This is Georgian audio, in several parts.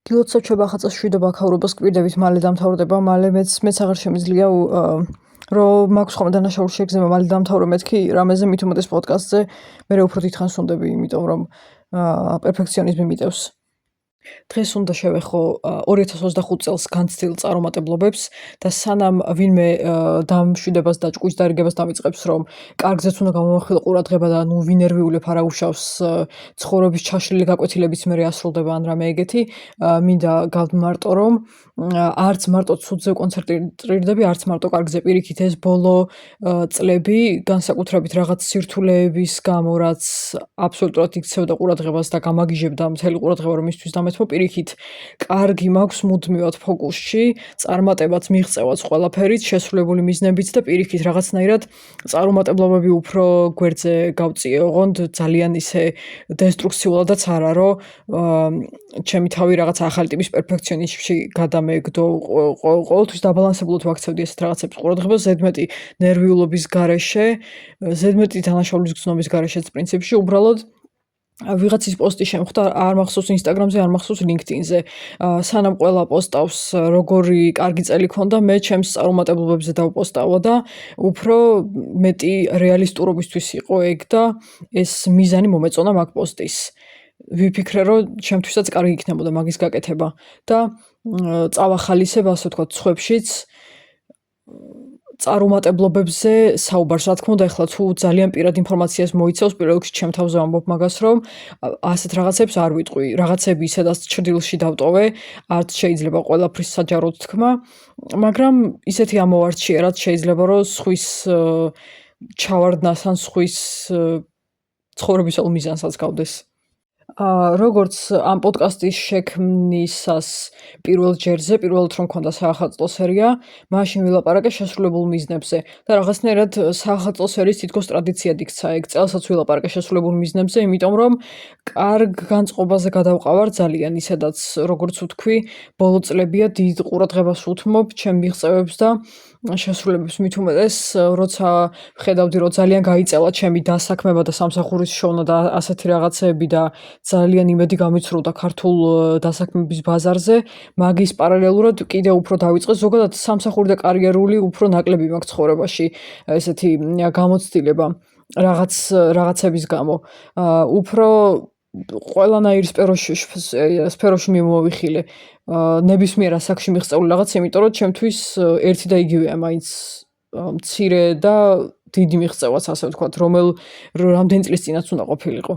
დილოცავ ახაც შვიდობა ქაურობას კვირდებით მალე დამთავრდება, მალე მეც აღარ შემიძლია რომ მაქვს ხოლმე დანაშაული შეგრძნება მალე დამთავრო მეთქი რამეზე მით უმეტეს პოდკასტზე მე უფრო დიდხანს უნდები, იმიტომ რომ პერფექციონიზმი მიტევს. დღეს უნდა შევეხო 2025 წელს განცდილ წარუმატებლობებს და სანამ ვინმე დამშვიდებას და ჭკუის დარიგებას დამიწყებს, რომ კარგზეც უნდა გამოვახვილო ყურადღება და ვინერვიულებ არა უშავს ცხოვრების ჩაშლილი გაკვეთილებიც მე ასრულდება ან რამე ეგეთი, მინდა გავმარტო რომ არც მარტო ცუდზე კონცენტრირდები, არც მარტო კარგზე პირიქით ეს ბოლო წლები განსაკუთრებით რაღაც სირთულეების გამო, რაც აბსოლუტურად იქცევდა ყურადღებას და გამაგიჟებდა მთელი ყურადღება რომ მისთვის დამეთმო პირიქით კარგი მაქვს მუდმივად ფოკუსში, წარმატებაც მიღწევაც ყველაფერით, შესრულებული მიზნებიც და პირიქით რაღაცნაირად წარუმატებლობები უფრო გვერდზე გავწიე, ოღონდ ძალიან ისე დესტრუქციულადაც არა, რომ ჩემი თავი რაღაც ახალი ტიპის პერფექციონიზმში გადამეგდო, ყოველთვის დაბალანსებულად ვაქცევდი ესეთ რაღაცებს ყურადღებას, ზედმეტი ნერვიულობის გარეშე, ზედმეტი დანაშაულის გრძნობის გარეშეც პრინციპში უბრალოდ ვიღაცის პოსტი შემხვდა, არ მახსოვს ინსტაგრამზე, არ მახსოვს ლინკდინზე. სანამ ყველა პოსტავს როგორი კარგი წელი ქონდა, მე ჩემს წარუმატებლობებზე დავპოსტავა და უფრო მეტი რეალისტურობისთვის იყო ეგ და ეს მიზანი მომეწონა მაგ პოსტის. ვიფიქრე, რომ ჩემთვისაც კარგი იქნებოდა მაგის გაკეთება და წავახალისებ, ასე ვთქვათ, სხვებშიც წარუმატებლობებზე საუბარს, რა თქმა უნდა, ეხლა თუ ძალიან პირად ინფორმაციას მოიცავს, პირველ რიგში ჩემ თავზე ვამბობ მაგას, რომ ასეთ რაღაცებს არ ვიტყვი, რაღაცები ისედაც ჭრილში დავტოვე, არც შეიძლება ყველაფრის საჯაროდ თქმა, მაგრამ ისეთი ამოვარჩიე, რაც შეიძლება რომ სხვის ჩავარდნას ან სხვის ცხოვრებისეულ მიზანსაც გავდეს. როგორც ამ პოდკასტის შექმნისას პირველ ჯერზე, პირველად რომ მქონდა საახალწლო სერია, მაშინ ვილაპარაკე შესრულებულ მიზნებზე და რაღაცნაირად საახალწლო სერიის თითქოს ტრადიციად იქცა ეგ წელსაც ვილაპარაკე შესრულებულ მიზნებზე, იმიტომ რომ კარგ განწყობაზე გადავყავარ ძალიან, ისედაც როგორც ვთქვი, ბოლო წლებია დიდ ყურადღებას უთმობ ჩემ მიღწევებს და შესრულებებს მით უმეტეს, როცა ვხედავდი, რომ ძალიან გაიწელა ჩემი დასაქმება და სამსახურის შოვნა და ასეთი რაღაცები და ძალიან იმედი გამიცრუდა ქართულ დასაქმების ბაზარზე, მაგის პარალელურად კიდევ უფრო დავიწყე ზოგადად სამსახური და კარიერული უფრო ნაკლები მაქვს ცხოვრებაში ესეთი გამოცდილება რაღაცების გამო. უფრო ყველანაირ სფეროში მიმოვიხილე ნებისმიერ ასაკში მიღწეული რაღაც, იმიტომ რომ ჩემთვის ერთი და იგივეა მაინც მცირე და დიდი მიღწევაც, ასე ვთქვათ, რამდენი წლის წინაც უნდა ყოფილიყო.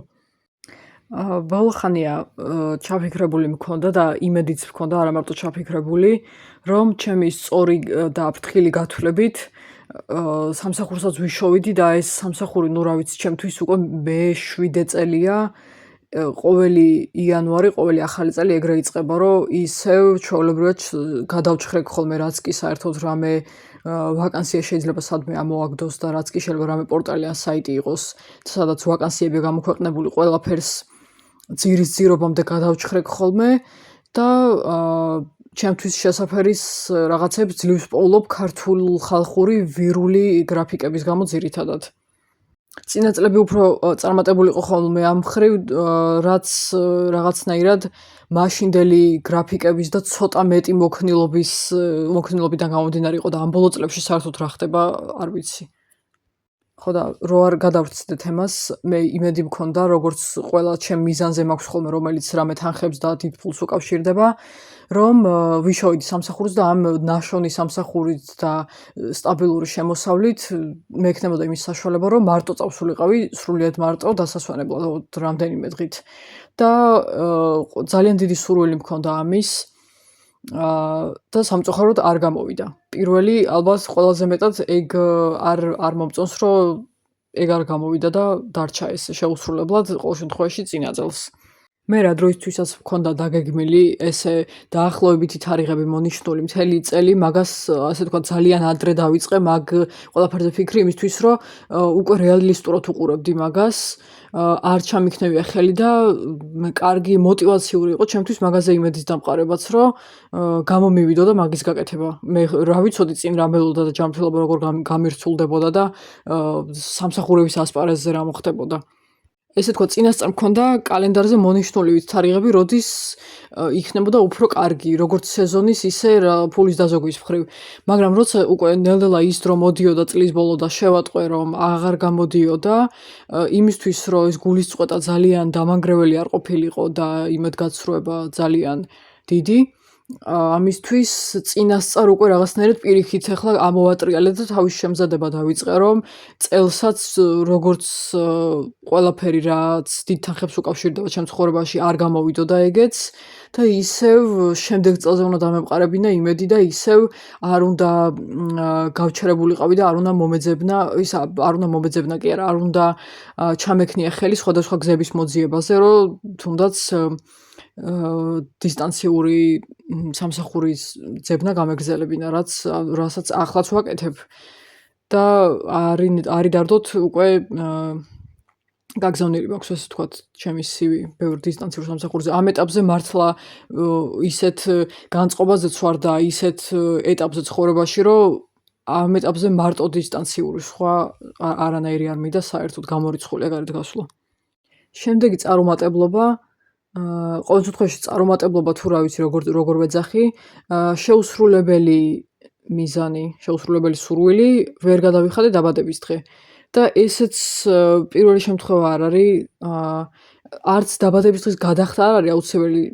ბოლო ხანია ჩაფიქრებული მქონდა და იმედიც მქონდა, არა მარტო ჩაფიქრებული, რომ ჩემი სწორი და ფრთხილი გათვლებით სამსახურსაც ვიშოვიდი და ეს სამსახური, ნუ რა ვიცი, ჩემთვის უკვე მე-7 წელია, ყოველი იანვარი, ყოველი ახალი წელი ეგრე იწყება, რომ ისევ ჩვეულებრივად გადავჩხრეკ ხოლმე, რაც კი საერთოდ რამე ვაკანსია შეიძლება სადმე ამოაგდოს და რაც კი შეიძლება რამე პორტალი ან საიტი იყოს, სადაც ვაკანსიები გამოქვეყნებული, ყველაფერს ძირის ძირობამდე გადავჩხრეკ ხოლმე და ჩემთვის შესაფერის რაღაცებს ძლივს პოულობ ქართულ ხალხური ვირული გრაფიკების გამო ძირითადად. წინა წლები უფრო წარმატებული იყო ხოლმე ამ მხრივ, რაც რაღაცნაირად მაშინდელი გრაფიკების და ცოტა მეტი მოქნილობიდან გამომდინარე იყო და ამ ბოლო წლებში საერთოდ რა ხდება, არ ვიცი. ხო და რო არ გადავრცდეთ ემას, მე იმედი მქონდა, როგორც ყველა ჩემ მიზანზე მაქვს ხოლმე, რომელიც რამე თანხებს და დიდ ფულს უკავშირდება, რომ ვიშოვიდი სამსახურს და ამ ნაშოვნი სამსახურით და სტაბილური შემოსავლით მე ექნებოდა იმის საშუალება, რომ მარტო წავსულიყავი, სრულიად მარტო დასასვენებლად რამდენიმე დღით. და ძალიან დიდი სურვილი მქონდა ამის და სამწუხაროდ არ გამოვიდა. პირველი ალბათ ყველაზე მეტად ეგ არ მომწონს, რომ ეგ არ გამოვიდა და დარჩა ეს შეუსრულებლად ყოველ შემთხვევაში წინა წელს. მე რა დროისთვისაც მქონდა დაგეგმილი ესე დაახლოებითი თარიღები მონიშნული მთელი წელი, მაგას ასე ვთქვათ ძალიან ადრე დავიწყე მაგ ყველაფერზე ფიქრი იმისთვის, რომ უკვე რეალისტურად უყურებდი მაგას, არ ჩამიქნევია ხელი და კარგი мотиваციური იყო ჩემთვის მაგაზე იმედის დამყარებაც, რომ გამომივიდო და მაგის გაკეთება. მე რა ვიცოდი წინ რა მელოდა და ჯანმრთელობა როგორ გამირცულდებოდა და სამსახურების ასპარეზზე რა მოხდებოდა. ესე თქვა, წინასწარ მქონდა კალენდარზე მონიშნული თარიღები, როდის იქნებოდა უფრო კარგი, როგორც სეზონის, ისე ფულის დაზოგვის მხრივ. მაგრამ როცა უკვე ნელ-ნელა ის დრო მოდიოდა წლის ბოლო და შევატყვე, რომ აღარ გამოდიოდა, იმისთვის, რომ ეს გულისწყობა ძალიან დამანგრეველი არ ყოფილიყო და იმედგაცრუება ძალიან დიდი, ამისთვის წინასწარ უკვე რაღაცნაირად პირიქით ახლა ამოვატრიალე და თავის შემზადება დავიწყე, რომ წელსაც როგორც ყველაფერი რაც დიდ თანხებს უკავშირდება ჩემ ცხოვრებაში არ გამოვიდოდა ეგეც და ისევ შემდეგ წელზე უნდა დამემყარებინა იმედი და ისევ არ უნდა გავჩერებულიყავი და არ უნდა მომეძებნა, არ უნდა მომეძებნა კი არა, არ უნდა ჩამექნია ხელი სხვადასხვა გზების მოძიებაზე, რომ თუნდაც დისტანციური სამსახურის ძებნა გამეგზელებინა, რასაც ახლაც ვაკეთებ და არის დარდოთ უკვე გაგზავნილი მაქვს, ესე ვთქვათ, ჩემი CV ბევრ დისტანციურ სამსახურზე. ამ ეტაპზე მართლა ისეთ განწყობაზეც ვარ და ისეთ ეტაპზე ცხოვრებაში, რომ ამ ეტაპზე მარტო დისტანციური სხვა არანაირი არ მინდა საერთოდ გამორიცხული ეგარეთ გასვლა. შემდეგი წარუმატებლობა, ყოველ შემთხვევაში წარუმატებლობა თუ რა ვიცი როგორ ვეძახი, შეუსრულებელი მიზანი, შეუსრულებელი სურვილი ვერ გადავიხადე დაბადების დღე. და ესეც პირველი შემთხვევა არ არის, არც დაბადების დღის გადახდა არ არის აუცილებელი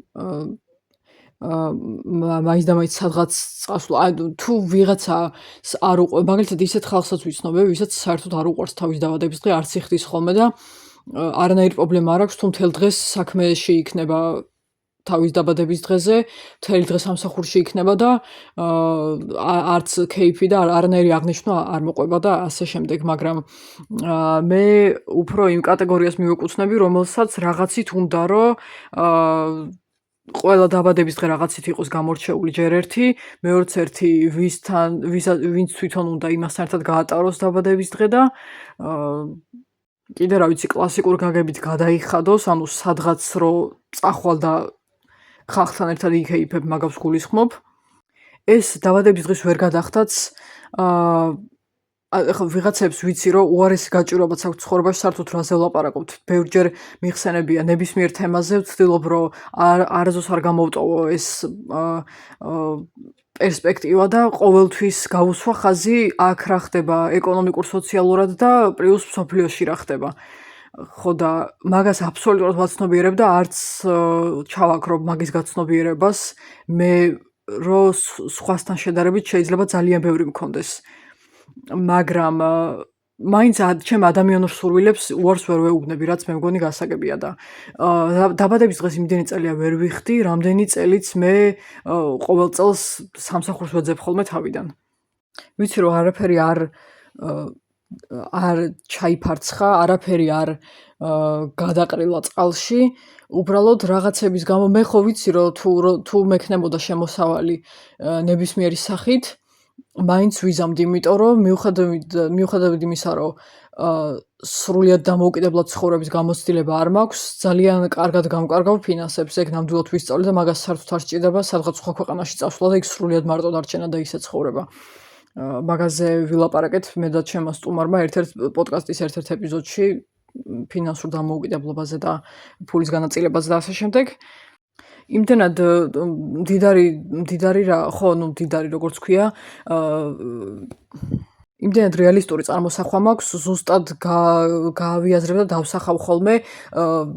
მაინც და მაინც სადღაც წასვლა. თუ ვიღაცა არ უყვარს, მაგალითად ისეთ ხალხსაც ვიცნობ, ვისაც საერთოდ არ უყვარს თავის დაბადების დღე, არც იხდის ხოლმე და არანაირი პრობლემა არ აქვს, თუ მთელ დღეს საქმეში იქნება თავის დაბადების დღეზე, მთელი დღე სამსახურში იქნება და არც кейფი და არანაირი აღნიშვნა არ მოყვება და ასე შემდეგ, მაგრამ მე უფრო იმ კატეგორიას მივეკუთვნები, რომელსაც რაღაცით უნდა, რომ ყველა დაბადების დღე რაღაცით იყოს გამორჩეული ჯერ ერთი, მეორეც ერთი ვინც თვითონ უნდა იმასთან ერთად გაატაროს დაბადების დღე და კიდე რა ვიცი, კლასიკურ გაგებით გადაიხადოს, ანუ სადღაც რო წახვალ და ხალხთან ერთად იქეიფებ, მაგავს გულისხმობ. ეს დაბადების დღის ვერ გადახდაც, ახლა ვიღაცებს ვიცი, რომ უარესი გაჭირვებაც აქვს ცხოვრებაში, საერთოდ რაზე ვლაპარაკობთ. ბევრჯერ მიხსენებია ნებისმიერ თემაზე, ვცდილობ, რომ არასდროს არ გამოვტოვო ეს პერსპექტივა და ყოველთვის გავუსვა ხაზი აქ რა ხდება ეკონომიკურ, სოციალურად და პლუს მსოფლიოში რა ხდება. ხო და მაგას აბსოლუტურად ვაცნობიერებ და არც ჩავაქრობ მაგის გაცნობიერებას, მე რომ სხვასთან შედარებით შეიძლება ძალიან ბევრი მქონდეს. მაგრამ მაინც ჩემ ადამიანურ სურვილებს უარს ვერ ვეუბნები, რაც მე მგონი გასაგებია და დაბადების დღეს იმდენი წელია ვერ ვიხდი, რამდენი წელიც მე ყოველ წელს სამსახურს ვეძებ ხოლმე თავიდან. ვიცი რომ არაფერი არ ჩაიფარცხა, არაფერი არ გადაყრილა წყალში, უბრალოდ რაღაცების გამო მე ხო ვიცი რომ თუ მექნებოდა შემოსავალი ნებისმიერი სახით, მაინც ვიზამდი, იმიტომ რომ მიუხედავად იმისა, რომ სრულიად დამოუკიდებლად ცხოვრების გამოცდილება არ მაქვს, ძალიან კარგად გამკარგავ ფინანსებს, ეგ ნამდვილად ვისწავლე და მაგას საერთოდ არ სჭირდება სადღაც სხვა ქვეყანაში წასვლა და იქ სრულიად მარტო დარჩენა და ისე ცხოვრება. მაგაზე ვილაპარაკეთ მე და ჩემმა სტუმარმა პოდკასტის ერთ-ერთ ეპიზოდში ფინანსურ დამოუკიდებლობაზე და ფულის განაწილებაზე და ასე შემდეგ. იმდენად მდიდარი რა, ხო, ნუ მდიდარი როგორც ქვია, იმდენად რეალისტური წარმოსახვა მაქვს, ზუსტად გავიაზრებ და დავსახავ ხოლმე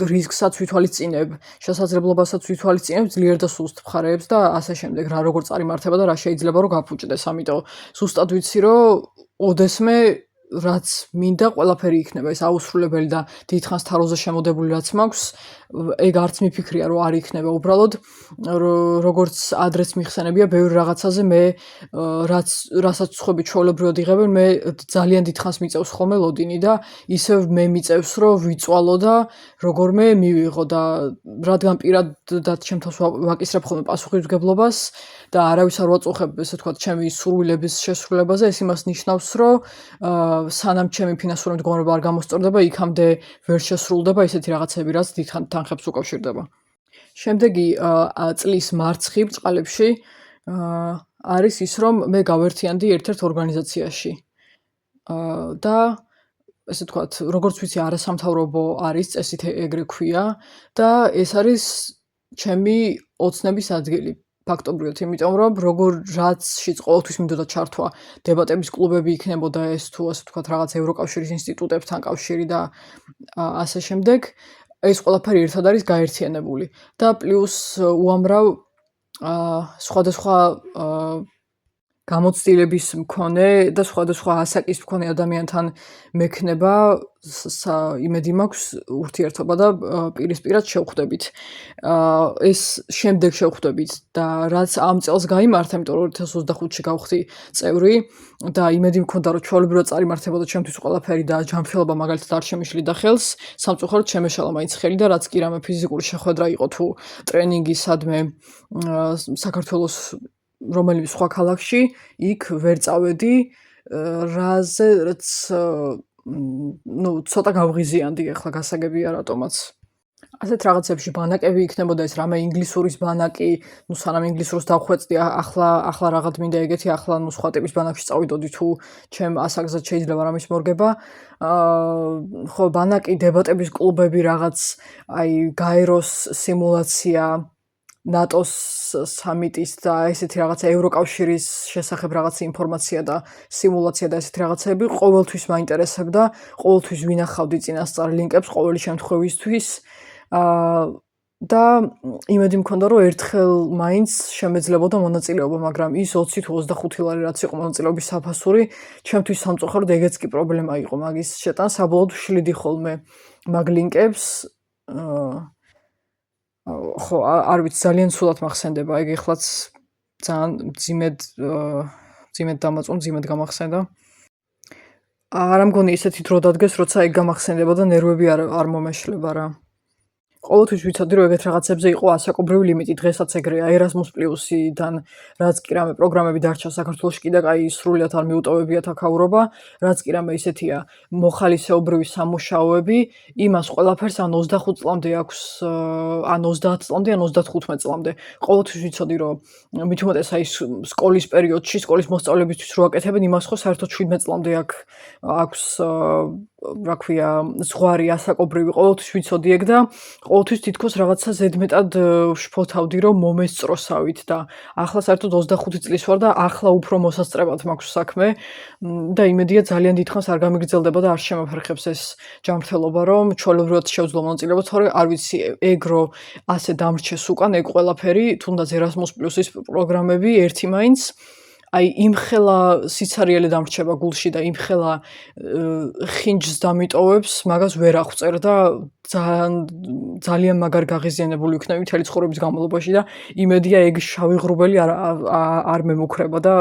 რისკსაც ვითვალისწინებ, შესაძლებლობასაც ვითვალისწინებ, ძლიერ და სუსტ მხარეებს და ასე შემდეგ, რა როგორ წარიმართება და რა შეიძლება რომ გაფუჭდეს, ამიტომ ზუსტად ვიცი რომ ოდესმე რაც მინდა ყველაფერი იქნება, ეს აუსრულებელი და დიდხანს თაროზე შემოდებული რაც მაქვს, ეგ არც მიფიქრია რომ არ იქნება, უბრალოდ როგორც ადრეც მიხსენებია, ბევრი რაღაცაზე მე რასაც სხვები ჩვეულებრივად იღებენ, მე ძალიან დიდხანს მიწევს ხოლმე ლოდინი და ისევ მე მიწევს რომ ვიწვალო და როგორმე მივიღო და რადგან პირადად ჩემთვის ვაკისრებ ხოლმე პასუხისმგებლობას და არავის არ ვაწუხებ, ესე ვთქვათ, ჩემი სურვილების შესრულებაზე, ეს იმას ნიშნავს, რომ სანამ ჩემი ფინანსური მდგომარეობა არ გამოსწორდება, იქამდე ვერ შესრულდება ესეთი რაღაცები, რაც დიდ თანხებს უკავშირდება. შემდეგი წლის მარცხი ბრწყალებში არის ის, რომ მე გავერთიანდი ერთ-ერთ ორგანიზაციაში და ესე ვთქვათ, როგორც ვიცი, არასამთავრობო არის, წესით ეგრე ქვია და ეს არის ჩემი ოცნების ადგილი. ფაქტობრივად, იმიტომ რომ რაცშიც ყოველთვის მინდოდა ჩართვა, დებატების კლუბები იქნებოდა ეს თუ ასე ვთქვათ, რაღაც ევროკავშირის ინსტიტუტებთან კავშირი და ასე შემდეგ, ეს ყველაფერი ერთად არის გაერთიანებული და პლუს უამრავ სხვადასხვა გამოცდილების მქონე და სხვადასხვა ასაკის მქონე ადამიანთან მექნება იმედი მაქვს ურთიერთობა და პირისპირად შევხვდებით. ეს შემდეგ შევხვდებით და რაც ამ წელს გაიმართა, იმიტომ რომ 2025-ში გავხდი წევრი და იმედი მქონდა რომ ჩვეულებრივად წარიმართებოდა ჩემთვის ყველაფერი და ჯანმრთელობა მაგალითად არ შემიშლიდა ხელს, სამწუხაროდ შემეშალა მაინც ხელი და რაც კი რამე ფიზიკური შეხვედრა იყო თუ ტრენინგი სადმე საქართველოს რომელიმე სხვა ქალაქში, იქ ვერ წავედი, რაზეც ცოტა გავღიზიანდი ახლა გასაგებია რატომაც. ასეთ რაღაცებში ბანაკები იქნებოდა ეს რამე ინგლისურის ბანაკი, სანამ ინგლისურს დავხვეწდი, ახლა რაღაც მინდა ეგეთი, ახლა სხვა ტიპის ბანაკში წავიდოდი თუ ჩემ ასაკზე შეიძლება რამის მორგება. ხო, ბანაკი, დებატების კლუბები, რაღაც გაეროს სიმულაცია, ნატოს სამიტის და ესეთი რაღაცა ევროკავშირის შესახებ რაღაც ინფორმაცია და სიმულაცია და ესეთი რაღაცები ყოველთვის მაინტერესებდა, ყოველთვის ვინახავდი წინასწარ ლინკებს ყოველი შემთხვევისთვის და იმედი მქონდა რომ ერთხელ მაინც შემეძლებოდა მონაწილეობა, მაგრამ ის 20 თუ 25 ლარი რაც იყო მონაწილეობის საფასური, ჩემთვის სამწუხაროდ ეგეც კი პრობლემა იყო მაგის შეტანა, საბოლოოდ ვშლიდი ხოლმე მაგ ლინკებს ხო, არ ვიცი, ძალიან სულად მახსენდება, ეგ ეხლაც ძალიან მძიმედ დამაწუნ, მძიმედ გამახსენდა. არ მგონი ისეთი დრო დადგეს, როცა ეგ გამახსენდება და ნერვები არ მომეშლება რა. ყოველთვის ვიცოდი, რომ ეგეთ რაღაცებზე იყო ასაკობრივი ლიმიტი, დღესაც ეგრეა, Erasmus Plus-დან, რაც კი რამე პროგრამები დარჩა საქართველოში, კიდე სრულიად არ მიუტოვებიათ აქაურობა, რაც კი რამე ისეთია მოხალისეობრივი სამუშაოები, იმას ყველაფერს ან 25 წლამდე აქვს, ან 30 წლამდე, ან 35 წლამდე. ყოველთვის ვიცოდი, რომ მით უმეტეს სკოლის პერიოდში, სკოლის მოსწავლეებისთვის რო აკეთებენ, იმას ხო საერთოდ 17 წლამდე აქვს რა ქვია, ზღვარი ასაკობრივი, ყოველთვის ვიცოდი ეგ და ყოველთვის თითქოს რაღაცა ზედმეტად ვშფოთავდი, რომ მომესწროსავით და ახლა საერთოდ 25 წლის ვარ და ახლა უფრო მოსასწრებად მაქვს საქმე და იმედია ძალიან დიდხანს არ გამიგრძელდება და არ შემაფერხებს ეს ჯანმრთელობა, რომ ჩვეულებრივად შევძლო მონაწილეობა, თორე არ ვიცი ეგ რო ასე დამრჩეს უკან ეგ ყველაფერი, თუნდაც Erasmus Plus-ის პროგრამები ერთი მაინც იმხელა სიცარიელე დამრჩება გულში და იმხელა ხინჯს დამიტოვებს, მაგას ვერ აღწერ და ძალიან მაგარ გაღიზიანებული ვიქნები მთელი ცხოვრების განმავლობაში და იმედია ეგ შავი ღრუბელი არ მემუქრება და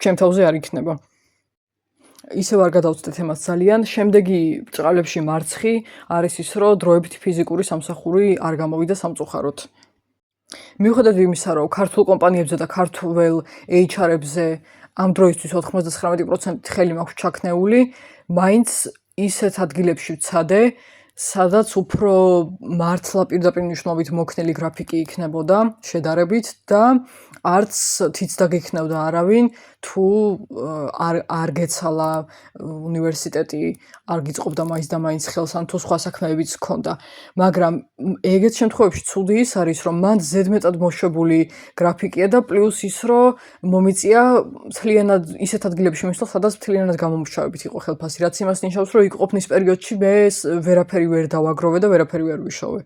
ჩემ თავზე არ იქნება. ისევ არ გადავწდეთ ემას ძალიან. შემდეგი ბრწყალებში მარცხი არის ის, რომ დროებითი ფიზიკური სამსახური არ გამოვიდა სამწუხაროდ. მიუხედავად იმისა, რომ ქართულ კომპანიებზე და ქართულ HR-ებზე ამ დროისთვის 99% ხელი მაქვს ჩაქნეული, მაინც ისეთ ადგილებში ვცადე, სადაც უფრო მართლა პირდაპირ მნიშვნელობით მოქნილი გრაფიკი იქნებოდა შედარებით და არც თიც დაგექნევდა არავინ, თუ არ გეცალა უნივერსიტეტი, არ გიწყობდა მაინც და მაინც ხელს, ან თუ სხვა საქმეებიც ჰქონდა. მაგრამ ეგეთ შემთხვევებში ცუდი ის არის, რომ მან ზედმეტად მოშვებული გრაფიკია და პლუს ის, რომ მომიწია მთლიანად ისეთ ადგილებში მისვლა, სადაც მთლიანად გამომუშავებით იყო ხელფასი, რაც იმას ნიშნავს, რომ იქ ყოფნის პერიოდში მე ვერაფერი ვერ დავაგროვე და ვერაფერი ვერ ვიშოვე.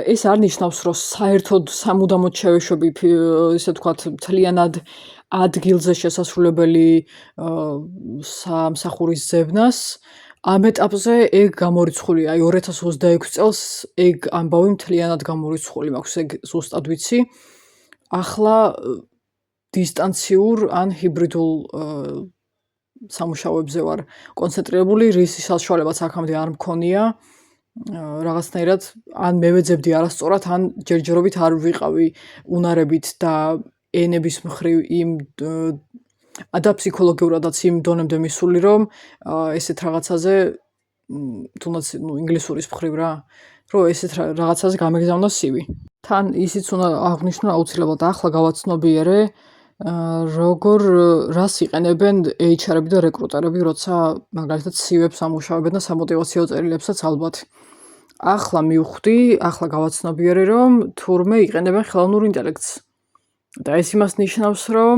ეს არ ნიშნავს, რომ საერთოდ სამუდამოდ შევეშვები, ისე ვთქვათ, მთლიანად ადგილზე შესასრულებელი სამსახურის ზებნას. ამ ეტაპზე ეგ გამორიცხულია, 2026 წელს ეგ ამბავი მთლიანად გამორიცხული მაქვს, ეგ ზუსტად ვიცი. ახლა დისტანციურ ან ჰიბრიდულ სამუშაოებზე ვარ კონცენტრირებული, რის საშუალებაც აქამდე არ მქონია. რაღაცნაირად ან მევეძებდი არასწორად, ან ჯერჯერობით არ ვიყავი უნარებით და ენების მხრივ და ფსიქოლოგიურადაც იმ დონემდე მისული, რომ ესეთ რაღაცაზე, თუნდაც ინგლისურის მხრივ რა, რომ ესეთ რაღაცაზე გამეგზავნა სივი. თან ისიც უნდა აღვნიშნო აუცილებლად ახლა გავაცნობიერე როგორ რას იყენებენ HR-ები და რეკრუტერები, როცა მაგალითად CV-ებს ამუშავებენ და სამოტივაციო წერილებსაც ალბათ. ახლა მივხვდი, ახლა გავაცნობიერე, რომ თურმე იყენებენ ხელოვნურ ინტელექტს. და ეს იმას ნიშნავს, რომ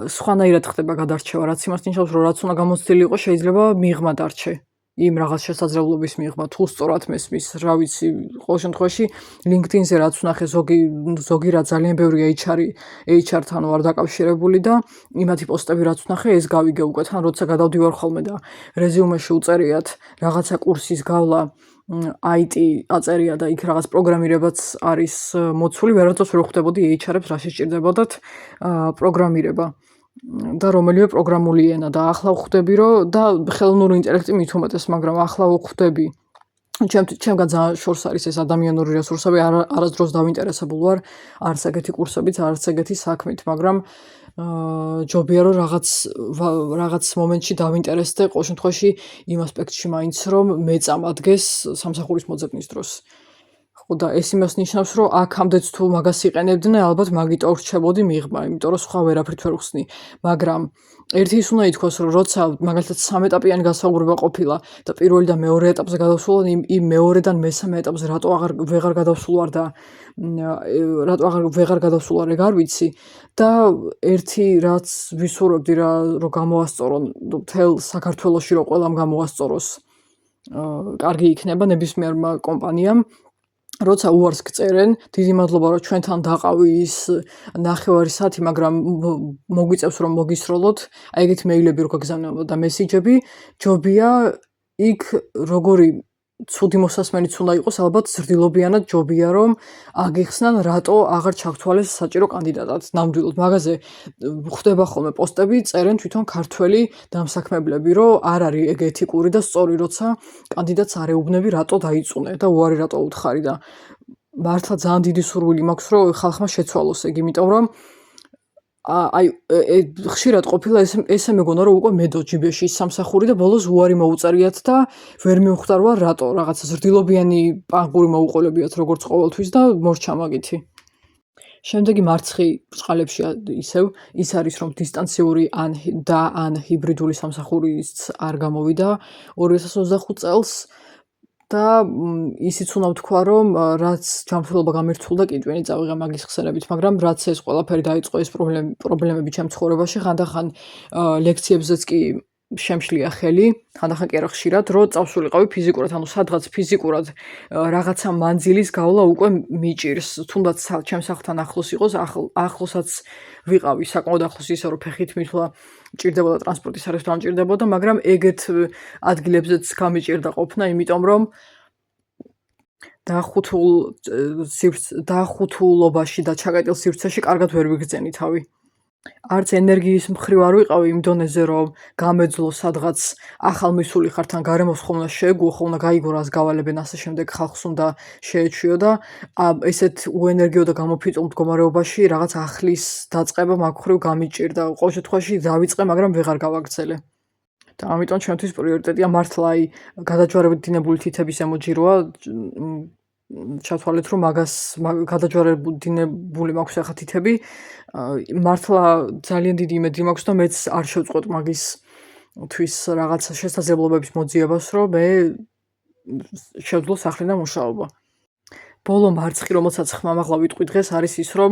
სხვანაირად ხდება გადარჩევა, რაც იმას ნიშნავს, რომ რაც უნდა გამოცდილი იყოს, შეიძლება მიღმა დარჩე. იმ რაღაც შესაძლებლობის მიღმა, თუ სწორად მესმის, რა ვიცი, ყოველ შემთხვევაში LinkedIn-ზე რაც ვნახე ზოგი რა ძალიან ბევრი HR-თან ვარ დაკავშირებული და იმათი პოსტები რაც ვნახე, ეს გავიგე უკვე თან, როცა გადავდივარ ხოლმე და რეზიუმეში უწერიათ რაღაცა კურსის გავლა, IT აწერია და იქ რაღაც პროგრამირებაც არის მოცული, ვერასდროს ვერ ხვდებოდი HR-ებს რა შეჭირდებოდათ პროგრამირება. და რომელიმე პროგრამული ენა და ახლა ვხვდები, რომ და ხელოვნური ინტელექტი მით უმეტეს, მაგრამ ახლა ვხვდები. ჩემგან ძალიან შორს არის ეს ადამიანური რესურსები, არასდროს დავინტერესებული ვარ არც ეგეთი კურსებით, არც ეგეთი საქმით, მაგრამ ჯობია რომ რაღაც მომენტში დავინტერესდე, ყოველ შემთხვევაში იმ ასპექტში მაინც რომ მეწამადგეს სამსახურის მოძებნის დროს. ხო და ეს იმას ნიშნავს, რომ აქამდეც თუ მაგას იყენებდნენ, ალბათ მაგიტო ვრჩებოდი მიღმა, იმიტომ რომ სხვა ვერაფრით ვერ ვხსნი. მაგრამ ერთი ის უნდა ითქვას, რომ როცა მაგალითად 3 ეტაპიანი გასაუბრება ყოფილა და პირველი და მეორე ეტაპზე გადავსულა, იმ მეორედან მესამე ეტაპზე რატო ვეღარ გადავსულვარ და რატო ვეღარ გადავსულვარ, ეგ არ ვიცი. და ერთი რაც ვისურვებდი რომ გამოვასწორონ, მთელ საქართველოში რომ ყველამ გამოვასწოროს, კარგი იქნება ნებისმიერმა კომპანიამ. როცა უარს გწერენ, დიდი მადლობა რომ ჩვენთან დაყავი ის 9 საათი, მაგრამ მოგვიწევს რომ მოგისროლოთ, აი ეგეთი მეილები რო გაგზავნებოდა და მესიჯები, ჯობია იქ როგორი ცუდი მოსასმენიც უნდა იყოს, ალბათ ზრდილობიანად ჯობია რომ აგიხსნან რატო აღარ ჩაგთვალეს საჭირო კანდიდატად. ნამდვილად მაგაზე ხვდება ხოლმე პოსტები, წერენ თვითონ ქართველი დამსაქმებლები, რომ არ არის ეგ ეთიკური და სწორი, როცა კანდიდატს არ ეუბნები რატო დაიწუნე და უარი რატო უთხარი და მართლა ძალიან დიდი სურვილი მაქვს, რომ ხალხმა შეცვალოს ეგ, იმიტომ რომ აი ხშირად ყოფილა ესე მეგონა რომ უკვე მედო ჯიბეში სამსახური და ბოლოს უარი მოუწერიათ და ვერ მივხვდარ ვარ რატო რაღაცა ზრდილობიანი პანგური მოუყოლებიათ როგორც ყოველთვის და მორჩა მაგითი. შემდეგი მარცხი ბრწყალებში ისევ ის არის რომ დისტანციური ან ჰიბრიდული სამსახურიც არ გამოვიდა 2025 წელს და ისიც უნდა ვთქვა რომ რაც ჯანმრთელობა გამირთულდა კიდვენი წავიღე მაგის ხსენებით, მაგრამ რაც ეს ყველაფერი დაიწყო ეს პრობლემები ჩემ ცხოვრებაში, ხანდახან ლექციებზეც კი შემშლია ხელი, ხანდახან კი არა ხშირად, რომ წავსულიყავი ფიზიკურად, ანუ სადღაც ფიზიკურად რაღაცა მანძილის გავლა უკვე მიჭირს, თუნდაც ჩემ სახლთან ახლოს იყოს, ახლოსაც ვიყავი, საკმაოდ ახლოს ისე რომ ფეხით მითვლა ჭირდებოდა ტრანსპორტის სარეს დამჭირდებოდა, მაგრამ ეგეთ ადგილებზეც გამიჭირდა ყოფნა, იმიტომ რომ დახუთულობაში და ჩაკეტილ სივრცეში კარგად ვერ ვიგრძენი თავი. არც ენერგიის მხრივ არ ვიყავი იმ დონეზე, რომ გამეძლო სადღაც ახალმისული ხარ თან გარემოს ხომ უნდა შეეგუო, ხომ უნდა გაიგო რას გავალებენ, ასე შემდეგ ხალხს უნდა შეეჩვიო და ესეთ უენერგიო და გამოფიტულ მდგომარეობაში რაღაც ახლის დაწყება მაგ მხრივ გამიჭირდა. ყოველ შემთხვევაში დავიწყე, მაგრამ ვეღარ გავაგრძელე. და ამიტომ ჩვენთვის პრიორიტეტია მართლა აი გადაჯვარებით დინებული თითების ემოჯიროა, ჩათვალეთ რომ მაგას გადაჯვარებული მაქვს ახლა თითები, მართლა ძალიან დიდი იმედი მაქვს და მეც არ შევწყვეტ მაგისთვის რაღაცა შესაძლებლობების მოძიებას, რომ მე შევძლო სახლიდან მუშაობა. ბოლო მარცხი, რომელსაც ხმამაღლა ვიტყვი დღეს, არის ის, რომ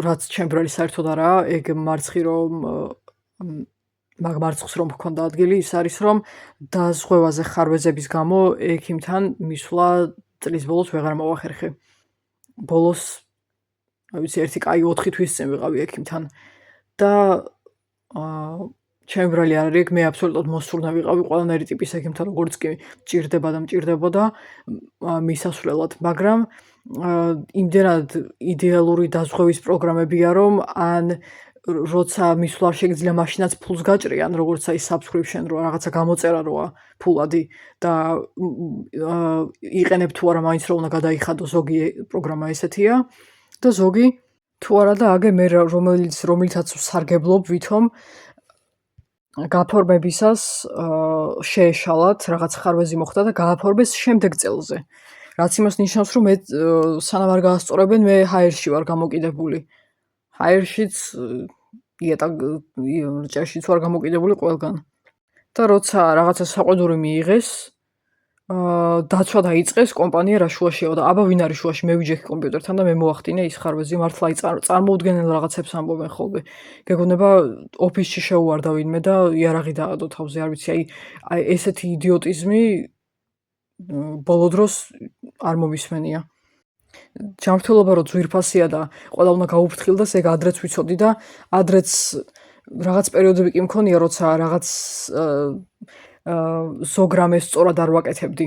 რაც ჩემბრალი საერთოდ არაა, ეგ მარცხი, რომ მაგ მარცხს რომ გქონდა ადგილი, ის არის, რომ დაზღვევაზე ხარვეზების გამო ექიმთან მისვლა წლის ბოლოს ვეღარ მოვახერხე. ბოლოს, აი ვიცი, ერთი კაი 4 თვის წინ ვიყავი ექიმთან და ჩემბრალი არ არის, მე აბსოლუტურად მოსურნე ვიყავი ყველანაირი ტიპის ექიმთან, როგორც კი მჭირდებოდა მისასვლელად, მაგრამ იმდენად იდეალური დაზღვევის პროგრამებია, რომ ან როცა მისვლა არ შეგიძლია, მაშინაც ფულს გაჭრიან, როგორც აი subscription როა, რაღაცა გამოწერა როა ფულადი და იყენებ თუ არა მაინც რომ უნდა გადაიხადო, ზოგი პროგრამა ესეთია და ზოგი თუ არა და აგე მე რომელიცაც ვსარგებლობ ვითომ გაფორმებისას შეეშალათ, რაღაც ხარვეზი მოხდა და გააფორმეს შემდეგ წელზე. რაც იმას ნიშნავს, რომ მე სანამ არ გაასწორებენ, მე HR-ში ვარ გამოკიდებული. ჰაერშიც ჭერშიც ვარ გამოკიდებული ყველგან. და როცა რაღაცა საყვედური მიიღეს, დაცვა დაიწყეს, კომპანია რა შუაშია და აბა ვინ არის შუაში, მე ვიჯექი კომპიუტერთან და მე მოახდინე ის ხარვეზი, მართლა წარმოუდგენელ რაღაცებს ამბობენ ხოლმე. გეგონება ოფისში შეუვარდა ვინმე და იარაღი დაადო თავზე, არ ვიცი, აი ესეთი იდიოტიზმი ბოლო დროს არ მომისმენია. ჯანმრთელობა რო ძვირფასია და ყველა უნდა გაუფრთხილდეს, ეგ ადრეც ვიცოდი და ადრეც რაღაც პერიოდები კი მქონია, როცა რაღაც ზოგრამეს სწორად არ ვაკეთებდი.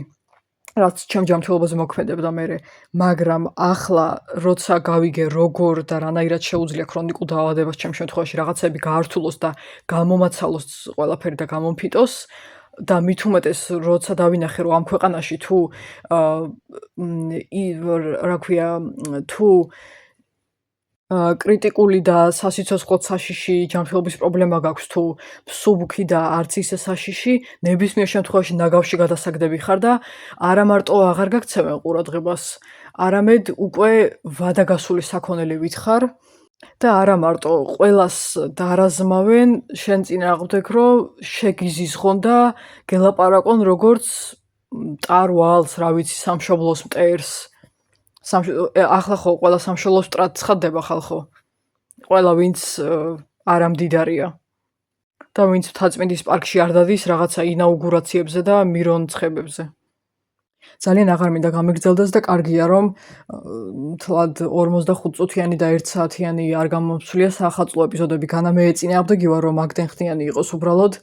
რაც ჩემ ჯანმრთელობაზე მოქმედებდა მერე, მაგრამ ახლა როცა გავიგე როგორ და რანაირად შეუძლია ქრონიკულ დაავადებას ჩემ შემთხვევაში რაღაცები გაართულოს და გამომაცალოს ყველაფერი და გამომფიტოს და მით უმეტეს როცა დავინახე რომ ამ ქვეყანაში თუ რა ქვია თუ კრიტიკული და სასიცოცხლო საშიში ჯანმრთელობის პრობლემა გაქვს თუ მსუბუქი და არც ისე საშიში, ნებისმიერ შემთხვევაში ნაგავში გადასაგდები ხარ და არა მარტო აღარ გაქცევენ ყურადღებას, არამედ უკვე ვადაგასული საქონელი ვითხარ და არა მარტო ყველას დაარაზმავენ შენ წინააღმდეგ, რომ შეგიზიზღონ და გელაპარაკონ როგორც მტარვალს, რა ვიცი, სამშობლოს მტერს. ახლა ხო ყველა სამშობლოს მტრად ცხადდება ხალხო. ყველა ვინც არამდიდარია და ვინც მთაწმინდის პარკში არ დადის რაღაცა ინაუგურაციებზე და მირონცხებებზე. ძალიან აღარ მინდა გამიგრძელდეს და კარგია რომ თლად 45 წუთიანი და 1 საათიანი არ გამომცვლია საახალწლო ეპიზოდები. განა მე ეწინააღმდეგი ვარ რომ აკდენხნიანი იყოს უბრალოდ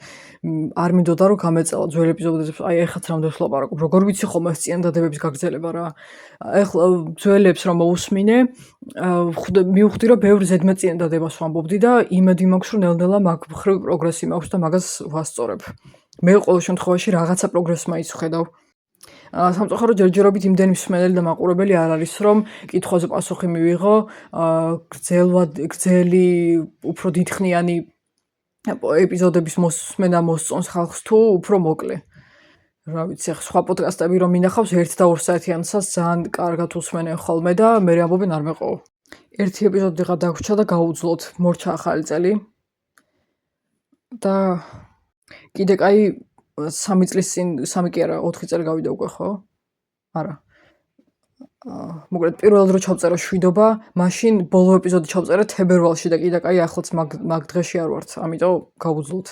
არ მინდოდა რომ გამეწავა ძველ ეპიზოდებს. აი ეხაც რამდენს ვლაპარაკობ. როგორ ვიცი ხოლმე ეს წინადადებების გაგრძელება რა. ეხლა ძველებს რომ მოусმინე, მივხვდი რომ ბევრ ზედმეტ წინადადებას ვამბობდი და იმედი მაქვს რომ ნელ-ნელა მაგ მხრივ პროგრესი მაქვს და მაგას ვასწორებ. მე ყოველ შემთხვევაში რაღაცა პროგრესს მაინც ვხედავ. სამწუხაროდ ჯერჯერობით იმდენი მსმენელი და მაყურებელი არ არის, რომ კითხვაზე პასუხი მივიღო, გრძელი, უფრო დიდხნიანი ეპიზოდების მოსმენა მოსწონს ხალხს თუ უფრო მოკლე. რა ვიცი, ახლა სხვა პოდკასტები რომ მინახავს 1 და 2 საათიანსაც ძალიან კარგად უსმენენ ხოლმე და მე ამბობენ არ მეყო. ერთი ეპიზოდი ღა დაგვრჩა და გაუძლოთ, მორჩა ახალი წელი. და კიდე კაი 3 წლის წინ, 3 კი არა, 4 წელი გავიდა უკვე, ხო? არა. მოკლედ პირველად რო ჩავწერო შვიდობა, მაშინ ბოლო ეპიზოდი ჩავწერე თებერვალში და კიდე კაი ახლაც მაგ დღეში არ ვართ, ამიტომ გავუძლოთ.